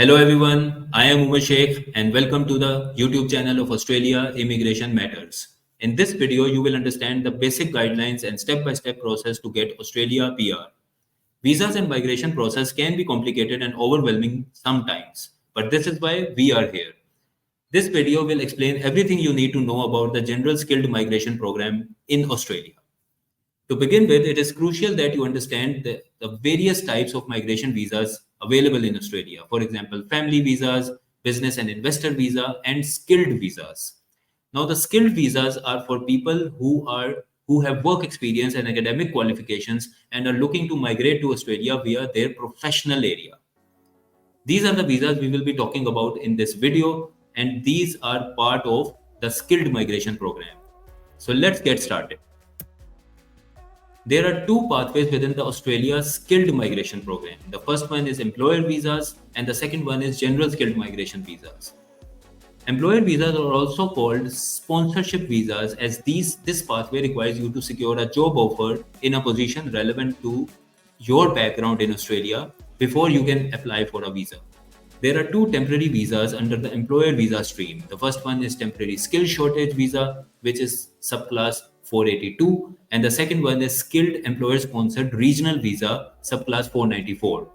Hello everyone, I am Umar Sheikh and welcome to the YouTube channel of Australia Immigration Matters. In this video, you will understand the basic guidelines and step-by-step process to get Australia PR. Visas and migration process can be complicated and overwhelming sometimes, but this is why we are here. This video will explain everything you need to know about the General Skilled Migration Program in Australia. To begin with, it is crucial that you understand the various types of migration visas available in Australia. For example, family visas, business and investor visa, and skilled visas. Now, the skilled visas are for people who have work experience and academic qualifications and are looking to migrate to Australia via their professional area. These are the visas we will be talking about in this video, and these are part of the skilled migration program. So let's get started. There are two pathways within the Australia Skilled Migration Program. The first one is employer visas and the second one is general skilled migration visas. Employer visas are also called sponsorship visas as this pathway requires you to secure a job offer in a position relevant to your background in Australia before you can apply for a visa. There are two temporary visas under the employer visa stream. The first one is temporary skill shortage visa, which is subclass 482, and the second one is skilled employer sponsored regional visa, subclass 494.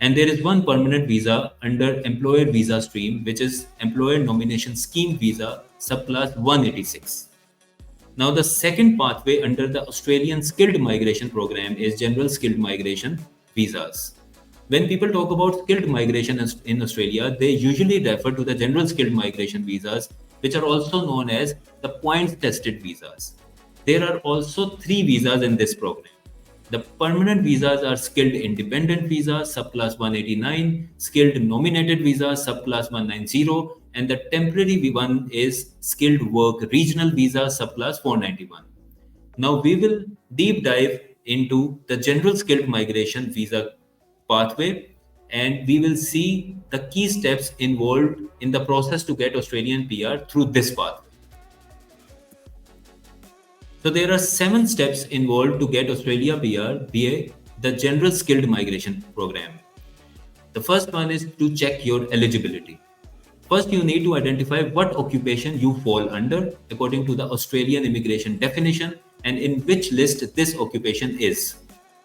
And there is one permanent visa under employer visa stream, which is employer nomination scheme visa, subclass 186. Now, the second pathway under the Australian skilled migration program is general skilled migration visas. When people talk about skilled migration in Australia, they usually refer to the general skilled migration visas, which are also known as the points tested visas. There are also three visas in this program. The permanent visas are skilled independent visa, subclass 189, skilled nominated visa, subclass 190, and the temporary one is skilled work regional visa, subclass 491. Now we will deep dive into the general skilled migration visa pathway, and we will see the key steps involved in the process to get Australian PR through this pathway. So there are 7 steps involved to get Australia PR via the General Skilled Migration Program. The first one is to check your eligibility. First, you need to identify what occupation you fall under according to the Australian immigration definition and in which list this occupation is.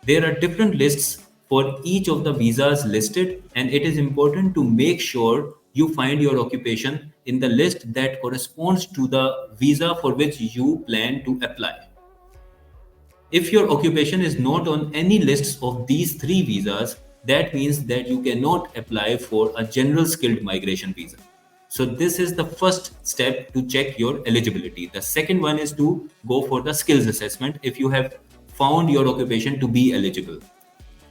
There are different lists for each of the visas listed, and it is important to make sure you find your occupation in the list that corresponds to the visa for which you plan to apply. If your occupation is not on any lists of these three visas, that means that you cannot apply for a general skilled migration visa. So this is the first step to check your eligibility. The second one is to go for the skills assessment if you have found your occupation to be eligible.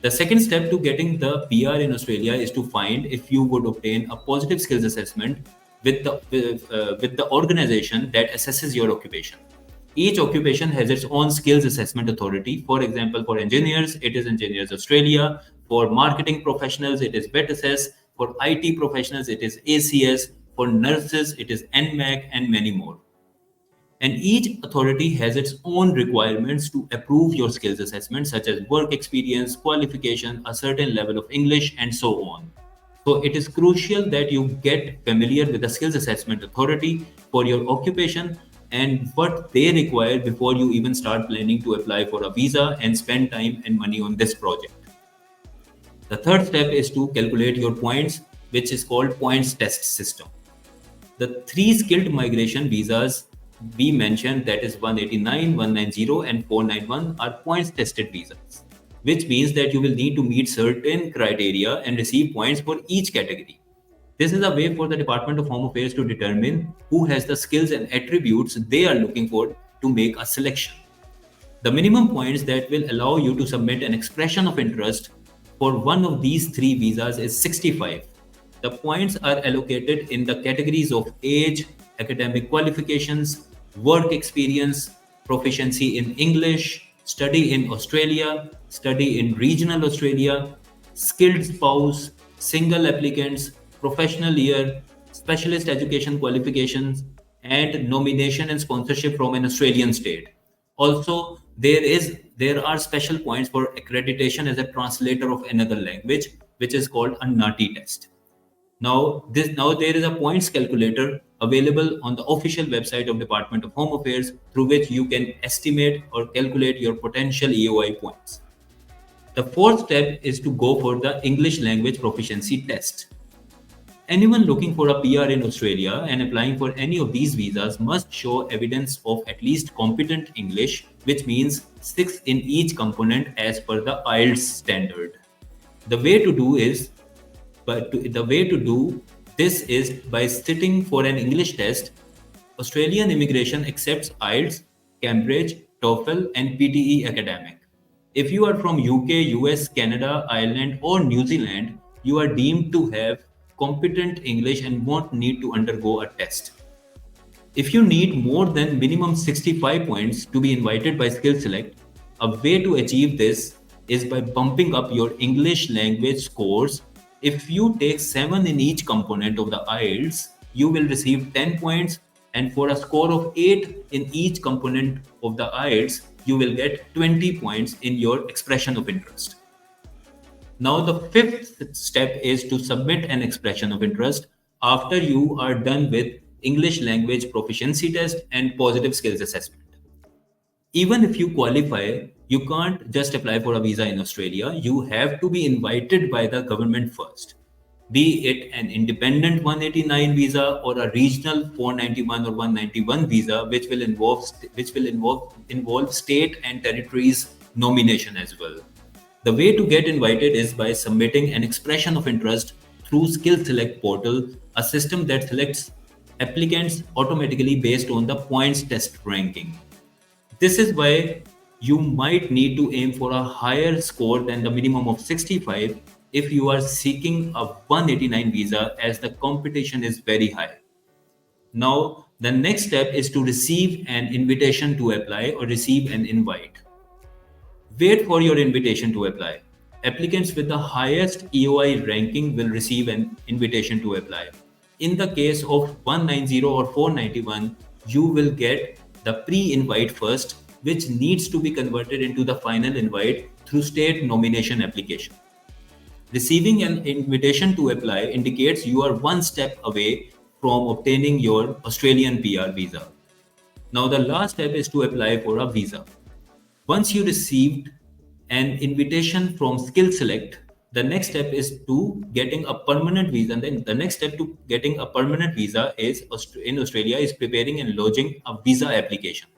The second step to getting the PR in Australia is to find if you would obtain a positive skills assessment with the organization that assesses your occupation. Each occupation has its own skills assessment authority. For example, for engineers, it is Engineers Australia. For marketing professionals, it is VetAssess. For IT professionals, it is ACS. For nurses, it is NMAC and many more. And each authority has its own requirements to approve your skills assessment, such as work experience, qualification, a certain level of English, and so on. So it is crucial that you get familiar with the skills assessment authority for your occupation and what they require before you even start planning to apply for a visa and spend time and money on this project. The third step is to calculate your points, which is called points test system. The three skilled migration visas we mentioned, that is 189, 190 and 491, are points tested visas, which means that you will need to meet certain criteria and receive points for each category. This is a way for the Department of Home Affairs to determine who has the skills and attributes they are looking for to make a selection. The minimum points that will allow you to submit an expression of interest for one of these three visas is 65. The points are allocated in the categories of age, academic qualifications, work experience, proficiency in English, study in Australia, study in regional Australia, skilled spouse, single applicants, professional year, specialist education qualifications, and nomination and sponsorship from an Australian state. Also, there are special points for accreditation as a translator of another language, which is called a NATI test. Now there is a points calculator available on the official website of Department of Home Affairs through which you can estimate or calculate your potential EOI points. The fourth step is to go for the English language proficiency test. Anyone looking for a PR in Australia and applying for any of these visas must show evidence of at least competent English, which means 6 in each component as per the IELTS standard. The way to do is the way to do this is by sitting for an English test. Australian immigration accepts IELTS, Cambridge, TOEFL, and PTE academic. If you are from UK, US, Canada, Ireland, or New Zealand, you are deemed to have competent English and won't need to undergo a test. If you need more than minimum 65 points to be invited by Skill Select, a way to achieve this is by bumping up your English language scores. If you take 7 in each component of the IELTS, you will receive 10 points, and for a score of 8 in each component of the IELTS, you will get 20 points in your expression of interest. Now, the fifth step is to submit an expression of interest after you are done with English language proficiency test and positive skills assessment. Even if you qualify, you can't just apply for a visa in Australia. You have to be invited by the government first, be it an independent 189 visa or a regional 491 or 191 visa, which will involve state and territories nomination as well. The way to get invited is by submitting an expression of interest through Skill Select portal, a system that selects applicants automatically based on the points test ranking. This is why you might need to aim for a higher score than the minimum of 65 if you are seeking a 189 visa, as the competition is very high. Now, the next step is to receive an invitation to apply or receive an invite. Wait for your invitation to apply. Applicants with the highest EOI ranking will receive an invitation to apply. In the case of 190 or 491, you will get the pre-invite first, which needs to be converted into the final invite through state nomination application. Receiving an invitation to apply indicates you are one step away from obtaining your Australian PR visa. Now, the last step is to apply for a visa. Once you received an invitation from Skill Select, the next step is to getting a permanent visa. And then the next step to getting a permanent visa is in Australia is preparing and lodging a visa application.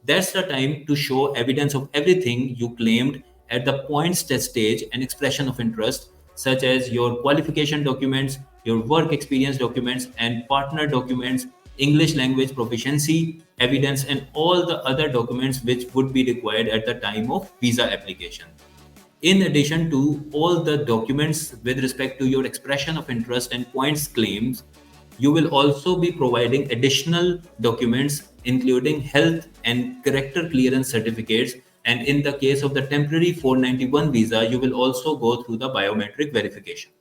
That's the time to show evidence of everything you claimed at the points test stage and expression of interest, such as your qualification documents, your work experience documents, and partner documents, English language proficiency evidence, and all the other documents which would be required at the time of visa application. In addition to all the documents with respect to your expression of interest and points claims, you will also be providing additional documents including health and character clearance certificates. And in the case of the temporary 491 visa, you will also go through the biometric verification.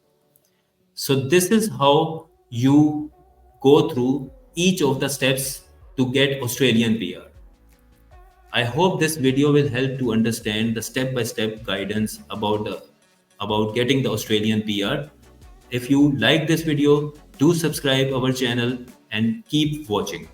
So this is how you go through each of the steps to get Australian PR. I hope this video will help to understand the step-by-step guidance about getting the Australian PR. If you like this video, do subscribe our channel and keep watching.